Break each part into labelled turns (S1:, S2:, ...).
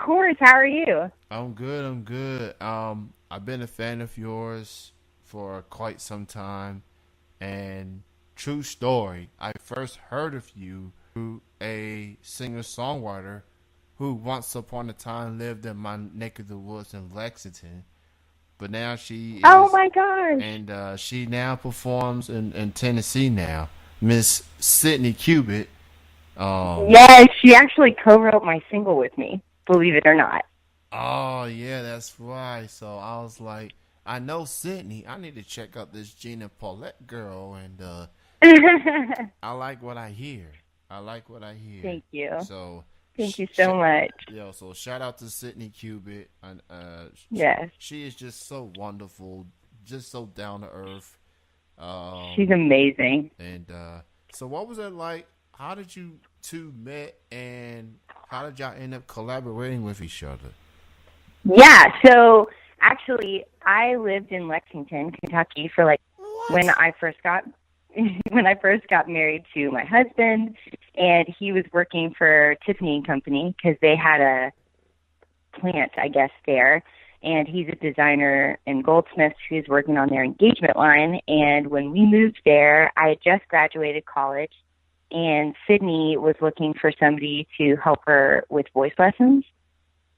S1: course. How are you?
S2: I'm good. I'm good. I've been a fan of yours for quite some time, and true story, I first heard of you through a singer-songwriter who once upon a time lived in my neck of the woods in Lexington, but now she
S1: Oh
S2: is,
S1: my gosh.
S2: and she now performs in Tennessee now. Miss Sydney Cubitt. Um,
S1: Yes, she actually co-wrote my single with me, believe it or not.
S2: Oh yeah, that's right. So I was like, I know Sydney. I need to check out this Jenna Paulette girl, and I like what I hear. I like what I hear.
S1: Thank you.
S2: So,
S1: Thank you so much.
S2: so shout out to Sydney Cubitt, and
S1: Yes,
S2: she is just so wonderful, just so down to earth.
S1: she's
S2: Um,
S1: amazing.
S2: and so what was it like? How did you two met, and how did y'all end up collaborating with each other?
S1: Yeah, so actually, I lived in Lexington, Kentucky for like when
S2: What?
S1: I first got when I first got married to my husband, and he was working for Tiffany and Company because they had a plant, I guess, there. And he's a designer and goldsmith who's working on their engagement line. And when we moved there, I had just graduated college, and Sydney was looking for somebody to help her with voice lessons.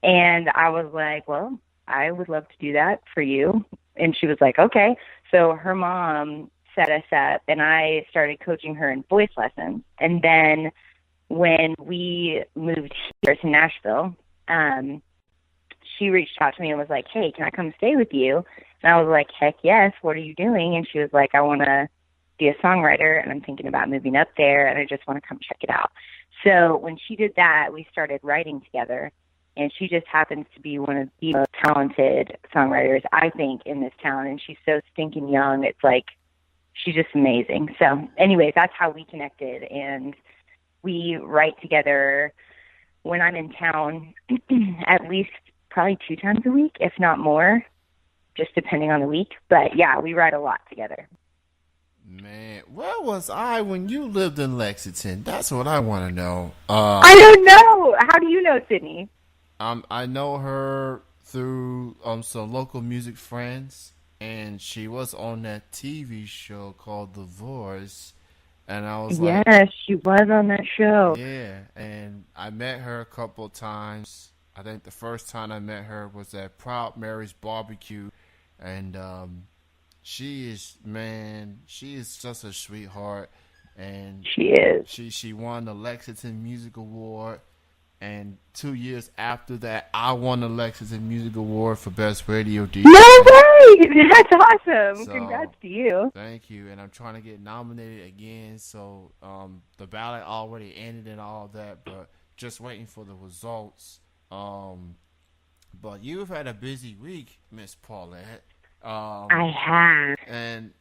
S1: And I was like, well, I would love to do that for you. And she was like, okay. So her mom set us up, and I started coaching her in voice lessons. And then when we moved here to Nashville, um, she reached out to me and was like, hey, can I come stay with you? And I was like, heck yes. What are you doing? And she was like, I want to be a songwriter, and I'm thinking about moving up there, and I just want to come check it out. So when she did that, we started writing together. And she just happens to be one of the most talented songwriters, I think, in this town. And she's so stinking young. It's like, she's just amazing. So anyways, that's how we connected. And we write together when I'm in town at least probably 2 times a week, if not more, just depending on the week. But yeah, we write a lot together.
S2: Man, where was I when you lived in Lexington? That's what I want to know.
S1: I don't know. How do you know Sydney?
S2: I know her through some local music friends, and she was on that TV show called The Voice, and I was like,
S1: Yes, she was on that show.
S2: yeah, and I met her a couple of times. I think the first time I met her was at Proud Mary's barbecue, and she is, man, she is such a sweetheart, and
S1: She is.
S2: she won the Lexington Music Award. And 2 years after that, I won the Lexington Music Award for Best Radio
S1: No
S2: DJ.
S1: way! That's awesome.
S2: So
S1: Congrats to you.
S2: thank you, and I'm trying to get nominated again. So the ballot already ended and all of that, but just waiting for the results. Um, but you've had a busy week, Miss Paulette.
S1: I
S2: Um,
S1: have.
S2: and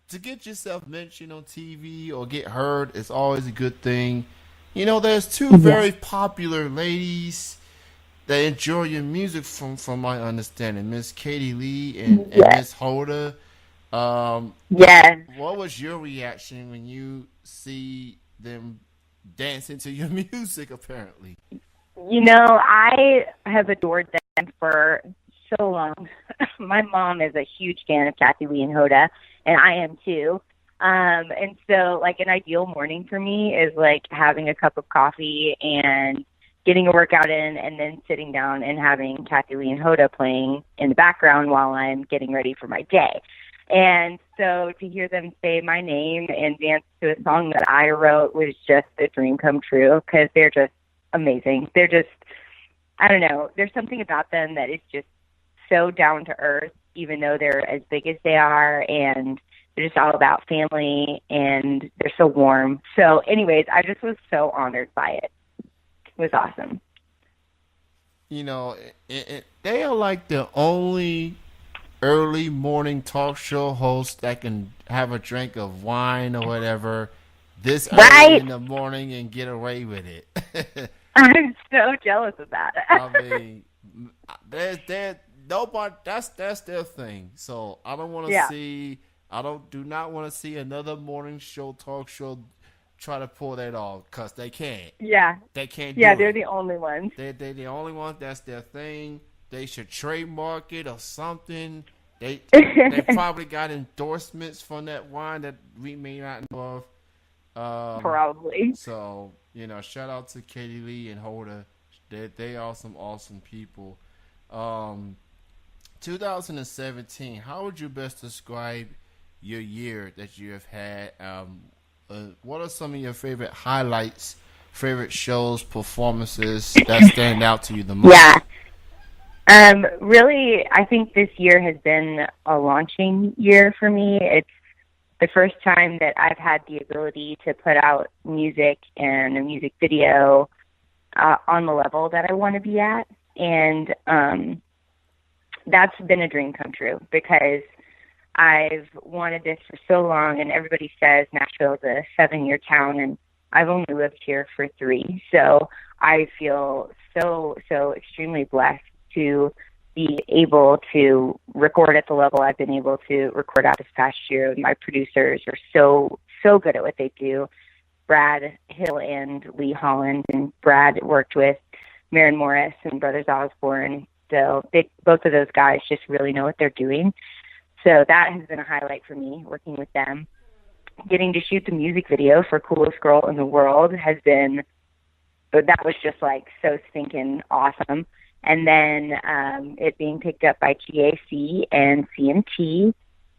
S2: to get yourself mentioned on TV or get heard is always a good thing. There's two
S1: Yes.
S2: very popular ladies that enjoy your music from my understanding, Miss Katie Lee and
S1: Yes.
S2: Miss Holder. Um,
S1: Yes.
S2: what was your reaction when you see them dancing to your music? Apparently,
S1: I have adored them for so long. My mom is a huge fan of Kathy Lee and Hoda, and I am too. And so, like, an ideal morning for me is like having a cup of coffee and getting a workout in, and then sitting down and having Kathy Lee and Hoda playing in the background while I'm getting ready for my day. And so to hear them say my name and dance to a song that I wrote was just a dream come true because they're just amazing. They're just, I don't know, there's something about them that is just so down to earth, even though they're as big as they are, and they're just all about family, and they're so warm. So anyways, I just was so honored by it. It was awesome.
S2: they are like the only early morning talk show host that can have a drink of wine or whatever this early
S1: Right?
S2: in the morning and get away with it.
S1: I'm so jealous of that.
S2: I mean, there's nobody. That's their thing. So I don't want to
S1: Yeah.
S2: see. I don't do not want to see another morning show talk show try to pull that off because they can't.
S1: Yeah.
S2: They can't do
S1: Yeah,
S2: it.
S1: they're the only ones.
S2: They're the only ones. That's their thing. They should trademark it or something. They probably got endorsements from that wine that we may not know of.
S1: Probably.
S2: So, shout out to Katie Lee and Holder. They are some awesome people. 2017, how would you best describe your year that you have had? What are some of your favorite highlights, favorite shows, performances that stand out to you the most?
S1: Yeah. Really, I think this year has been a launching year for me. It's the first time that I've had the ability to put out music and a music video on the level that I want to be at. And that's been a dream come true because I've wanted this for so long, and everybody says Nashville's a 7-year town, and I've only lived here for 3. So I feel so extremely blessed to be able to record at the level I've been able to record out this past year. My producers are so good at what they do. Brad Hill and Lee Holland, and Brad worked with Maren Morris and Brothers Osborne. So both of those guys just really know what they're doing. So that has been a highlight for me, working with them. Getting to shoot the music video for Coolest Girl in the World that was just like so stinking awesome. And then it being picked up by GAC and CMT,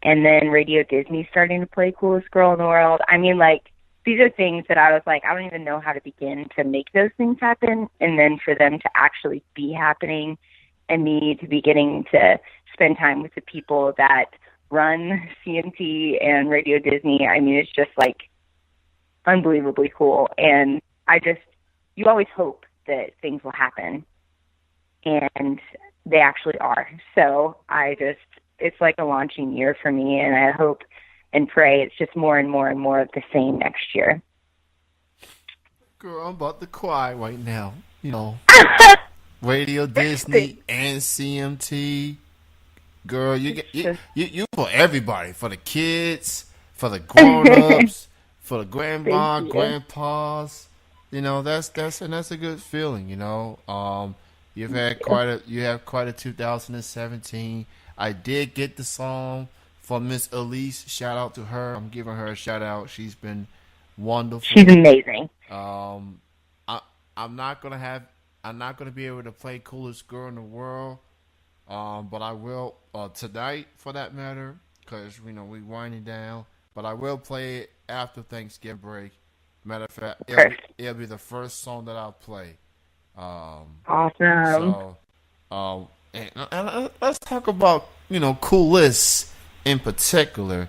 S1: and then Radio Disney starting to play Coolest Girl in the World. I mean, like, these are things that I was like, I don't even know how to begin to make those things happen. And then for them to actually be happening and me to be getting to spend time with the people that run CMT and Radio Disney, I mean, it's just like unbelievably cool. And you always hope that things will happen. And they actually are. So it's like a launching year for me, and I hope and pray it's just more and more and more of the same next year.
S2: Girl, I'm about to cry right now. Radio Disney and CMT. Girl, you for everybody, for the kids, for the grown-ups, for the grandma, grandpas. That's a good feeling. You have quite a 2017. I did get the song from Miss Elise. Shout out to her. I'm giving her a shout out. She's been wonderful.
S1: She's amazing.
S2: I'm not gonna be able to play Coolest Girl in the World, but I will tonight for that matter, because we winding down. But I will play it after Thanksgiving break. Matter of fact, it'll be the first song that I'll play.
S1: Awesome.
S2: So, and let's talk about Coolest in particular.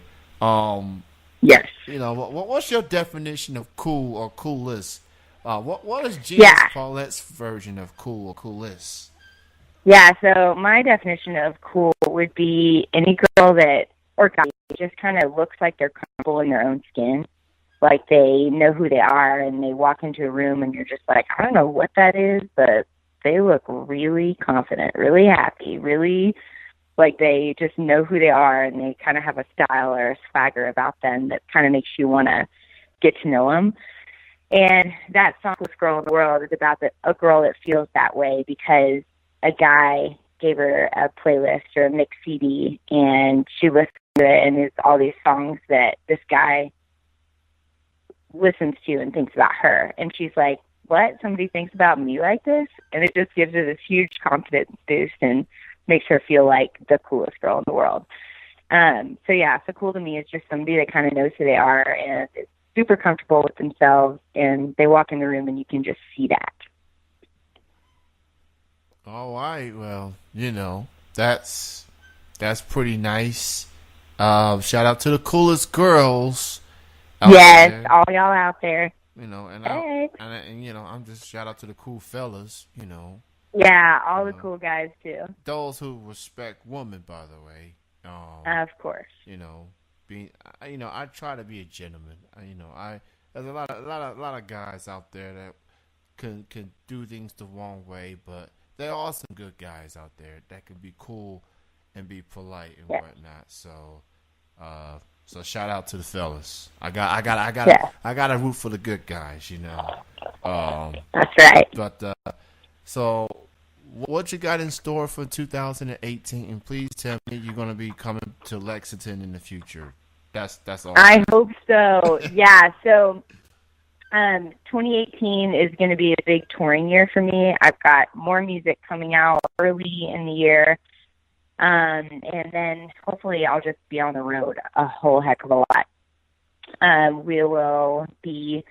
S1: Yes.
S2: What's your definition of cool or coolest? What is Jenna Paulette's version of cool or coolest?
S1: Yeah. So my definition of cool would be any girl or guy just kind of looks like they're comfortable in their own skin. Like they know who they are, and they walk into a room and you're just like, I don't know what that is, but they look really confident, really happy, really like they just know who they are, and they kind of have a style or a swagger about them that kind of makes you want to get to know them. And that song, Coolest Girl in the World, is about a girl that feels that way because a guy gave her a playlist or a mix CD, and she listened to it, and it's all these songs that this guy listens to and thinks about her, and she's like, what, somebody thinks about me like this? And it just gives her this huge confidence boost and makes her feel like the coolest girl in the world. So cool to me is just somebody that kind of knows who they are and is super comfortable with themselves, and they walk in the room and you can just see that.
S2: All right, well, that's pretty nice. Shout out to the coolest girls.
S1: Yes,
S2: there.
S1: all y'all out there.
S2: I'm just shout out to the cool fellas,
S1: Yeah, all the cool guys too.
S2: Those who respect women, by the way.
S1: Of course.
S2: I try to be a gentleman. There's a lot of guys out there that can do things the wrong way, but there are some good guys out there that can be cool and be polite and whatnot. So, So shout out to the fellas. I
S1: Yeah,
S2: got to root for the good guys, you know.
S1: that's right.
S2: But so what you got in store for 2018? And please tell me you're gonna be coming to Lexington in the future. That's all.
S1: I hope so. Yeah. So 2018 is going to be a big touring year for me. I've got more music coming out early in the year. And then hopefully I'll just be on the road a whole heck of a lot. We will be,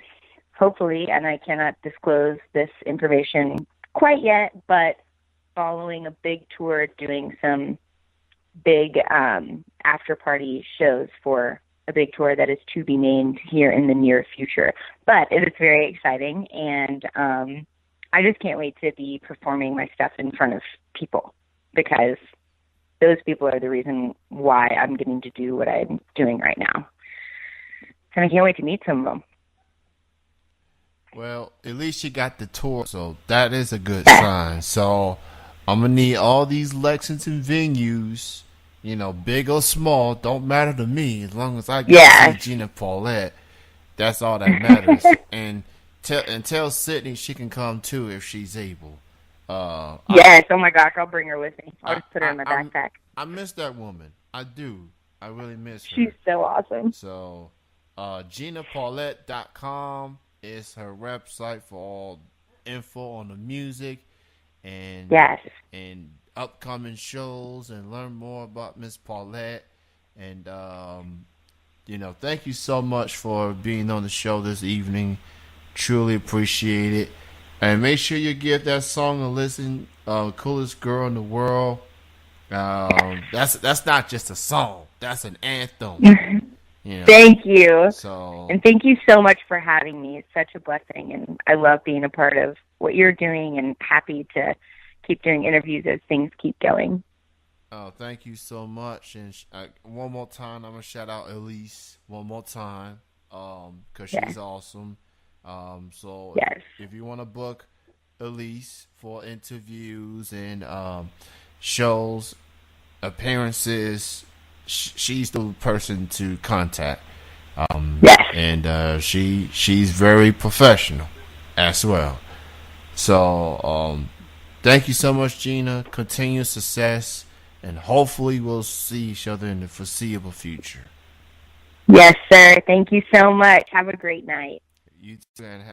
S1: hopefully, and I cannot disclose this information quite yet, but following a big tour, doing some big after party shows for a big tour that is to be named here in the near future. But it is very exciting, and I just can't wait to be performing my stuff in front of people, because those people are the reason why I'm getting to do what I'm doing right now. And I can't wait to meet some of them.
S2: Well, at least you got the tour, so that is a good sign. So I'm gonna need all these Lexington venues, you know, big or small, don't matter to me as long as I get to see Jenna Paulette. That's all that matters. and tell Sydney she can come too if she's able.
S1: Yes, oh my gosh, I'll bring her with me. I'll just put her in my backpack.
S2: I miss that woman. I do. I really miss her.
S1: She's so awesome.
S2: So, JennaPaulette.com is her website for all info on the music and and upcoming shows, and learn more about Miss Paulette. And you know, thank you so much for being on the show this evening. Truly appreciate it. And make sure you give that song a listen. Coolest Girl in the World. That's not just a song. That's an anthem. You know?
S1: Thank you.
S2: So,
S1: and thank you so much for having me. It's such a blessing, and I love being a part of what you're doing, and happy to keep doing interviews as things keep going.
S2: Oh, thank you so much. And one more time, I'm gonna shout out Elise one more time, because she's awesome. So if you want to book Elise for interviews and shows, appearances, she's the person to contact. And she's very professional as well. So thank you so much, Gina. Continued success, and hopefully we'll see each other in the foreseeable future.
S1: Yes, sir. Thank you so much. Have a great night.
S2: You too, and